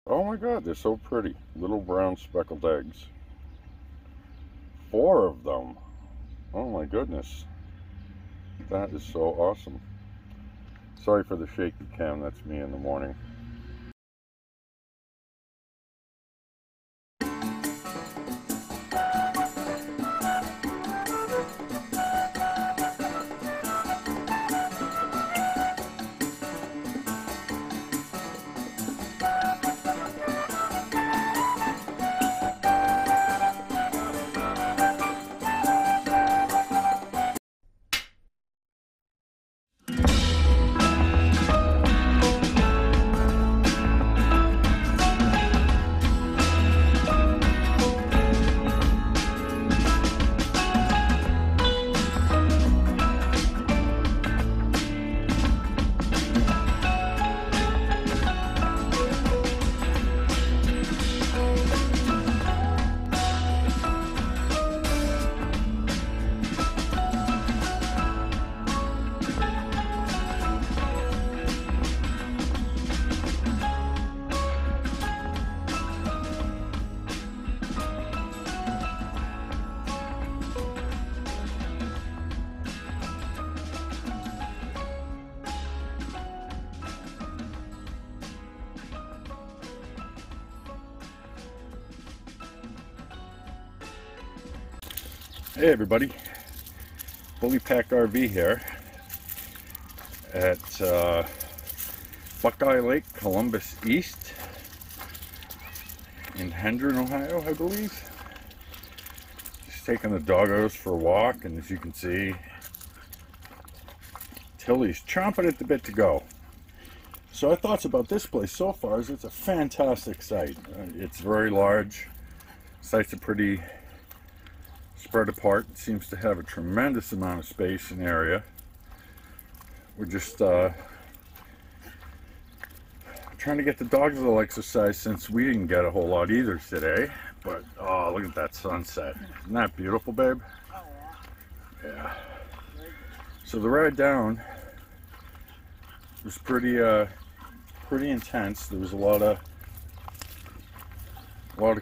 Oh my God, they're so pretty. Little brown speckled eggs. 4 of them. Oh my goodness. That is so awesome. Sorry for the shaky cam, that's me in the morning. Hey everybody, Fully Packed RV here at Buckeye Lake, Columbus East in Hendron, Ohio, I believe. Just taking the doggos for a walk, and as you can see, Tilly's chomping at the bit to go. So our thoughts about this place so far is it's a fantastic site. It's very large. Sites are pretty spread apart. It seems to have a tremendous amount of space and area. We're just trying to get the dogs a little exercise since we didn't get a whole lot either today. But oh, look at that sunset. Isn't that beautiful, babe? Oh yeah. Yeah. So the ride down was pretty intense. There was a lot of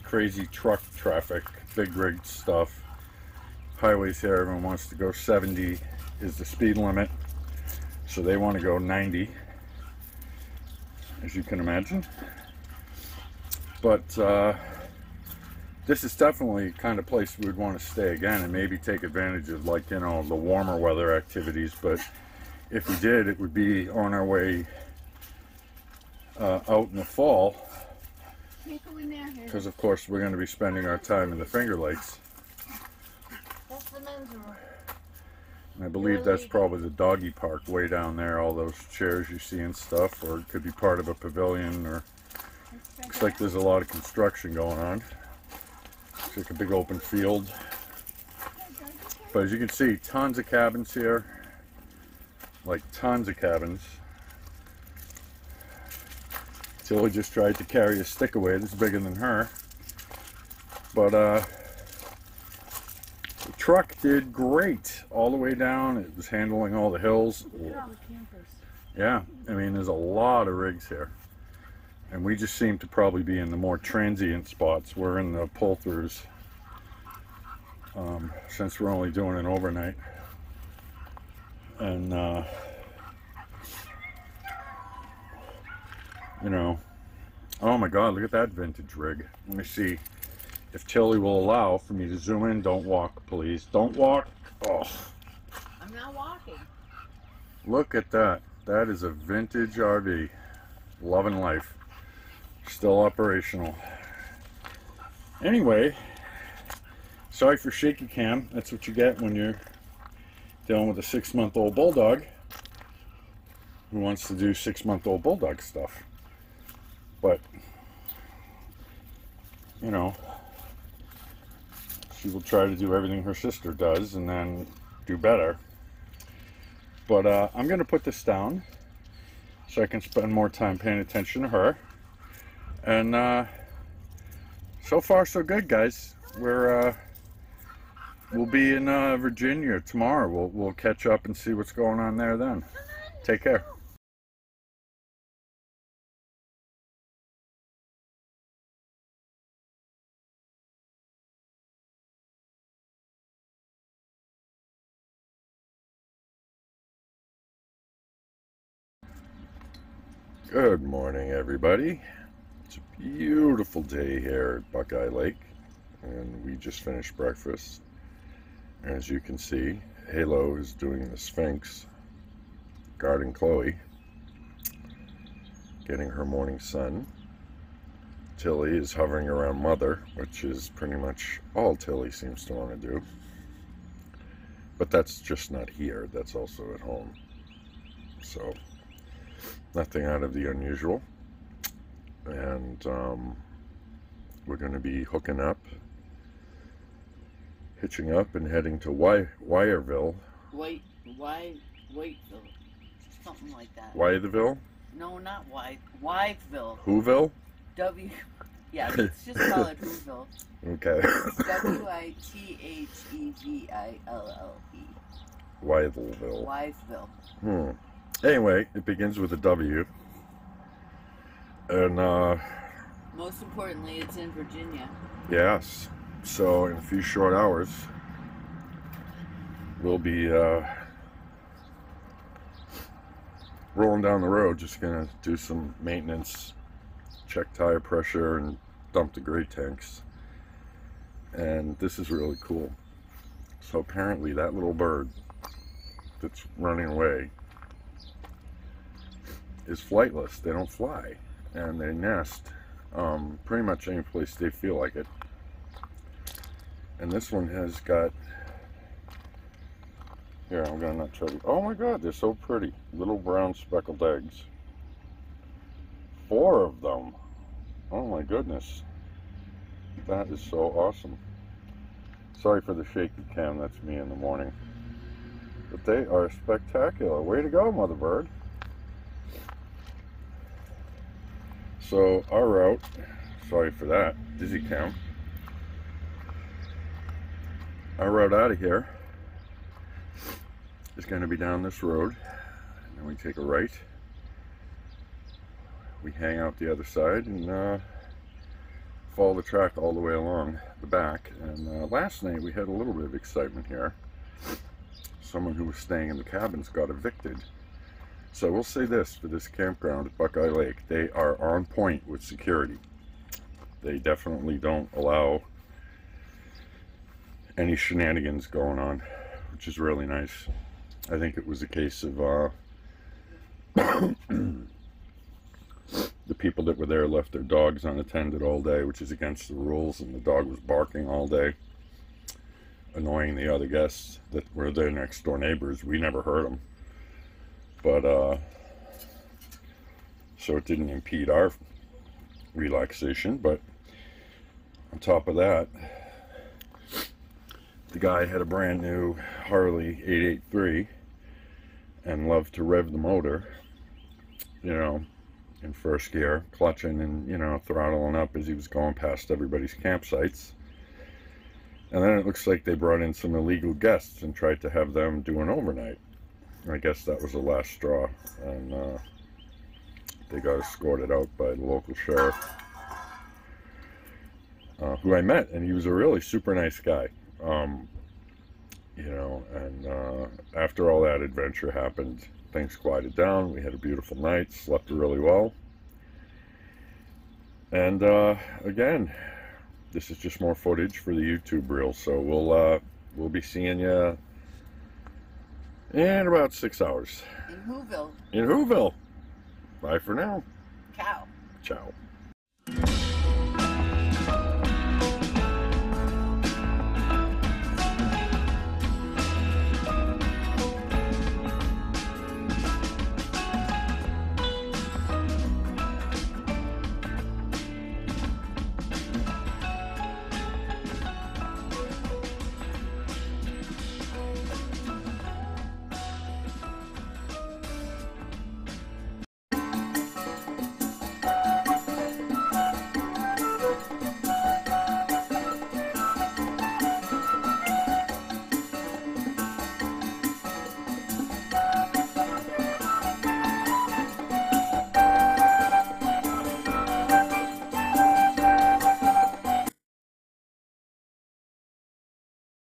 crazy truck traffic, big rig stuff. Highways here, everyone wants to go 70 is the speed limit, so they want to go 90, as you can imagine. But this is definitely the kind of place we would want to stay again and maybe take advantage of, like, you know, the warmer weather activities. But if we did, it would be on our way out in the fall, because of course we're going to be spending our time in the Finger Lakes. That's the men's room. And I believe that's probably the doggy park way down there, all those chairs you see and stuff, or it could be part of a pavilion, or looks like there's a lot of construction going on. Looks like a big open field. But as you can see, tons of cabins here, like tons of cabins. Tilly just tried to carry a stick away that's bigger than her. But the truck did great all the way down. It was handling all the hills. Look at all the campers. Yeah, I mean, there's a lot of rigs here. And we just seem to probably be in the more transient spots. We're in the pull-throughs, since we're only doing an overnight. And, you know, oh my God, look at that vintage rig. Let me see if Tilly will allow for me to zoom in. Don't walk, please. Don't walk. Oh, I'm not walking. look at that. That is a vintage RV. Loving life. Still operational. Anyway, sorry for shaky cam. That's what you get when you're dealing with a 6-month-old bulldog who wants to do 6-month-old bulldog stuff. But, you know, she will try to do everything her sister does and then do better. But I'm going to put this down so I can spend more time paying attention to her. And so far so good, guys. We'll be in Virginia tomorrow. We'll catch up and see what's going on there then. Take care. Good morning, everybody. It's a beautiful day here at Buckeye Lake, and we just finished breakfast. As you can see, Halo is doing the Sphinx, guarding Chloe, getting her morning sun. Tilly is hovering around Mother, which is pretty much all Tilly seems to want to do. But that's just not here, that's also at home. So, nothing out of the unusual. And we're going to be hooking up, hitching up, and heading to Wyethville. Waiteville. Something like that. Wyethville? No, not Wyethville. Whoville? Yeah, let's just call it Whoville. Okay. Witheville. Wyethville. Wyethville. Anyway, it begins with a W. And, Most importantly, it's in Virginia. yes. So, in a few short hours, we'll be, rolling down the road, just gonna do some maintenance, check tire pressure, and dump the gray tanks. And this is really cool. So apparently that little bird that's running away is flightless. They don't fly, and they nest pretty much any place they feel like it. And this one has got, here, I'm gonna not try to, oh my god, they're so pretty. Little brown speckled eggs. 4 of them. Oh my goodness. That is so awesome. Sorry for the shaky cam, that's me in the morning. But they are spectacular. Way to go, mother bird. So our route, sorry for that, dizzy cam. Our route out of here is going to be down this road, and then we take a right. We hang out the other side and follow the track all the way along the back. And last night we had a little bit of excitement here. Someone who was staying in the cabins got evicted. So we'll say this for this campground at Buckeye Lake: they are on point with security. They definitely don't allow any shenanigans going on, which is really nice. I think it was a case of the people that were there left their dogs unattended all day, which is against the rules, and the dog was barking all day, annoying the other guests that were their next door neighbors. We never heard them, but so it didn't impede our relaxation. But on top of that, the guy had a brand new Harley 883 and loved to rev the motor, you know, in first gear, clutching and, you know, throttling up as he was going past everybody's campsites. And then it looks like they brought in some illegal guests and tried to have them do an overnight. I guess that was the last straw, and they got escorted out by the local sheriff, who I met, and he was a really super nice guy. You know, and after all that adventure happened, things quieted down. We had a beautiful night, slept really well. And again, this is just more footage for the YouTube reel, so we'll be seeing you in about 6 hours. In Whoville. In Whoville. Bye for now. Cow. Ciao.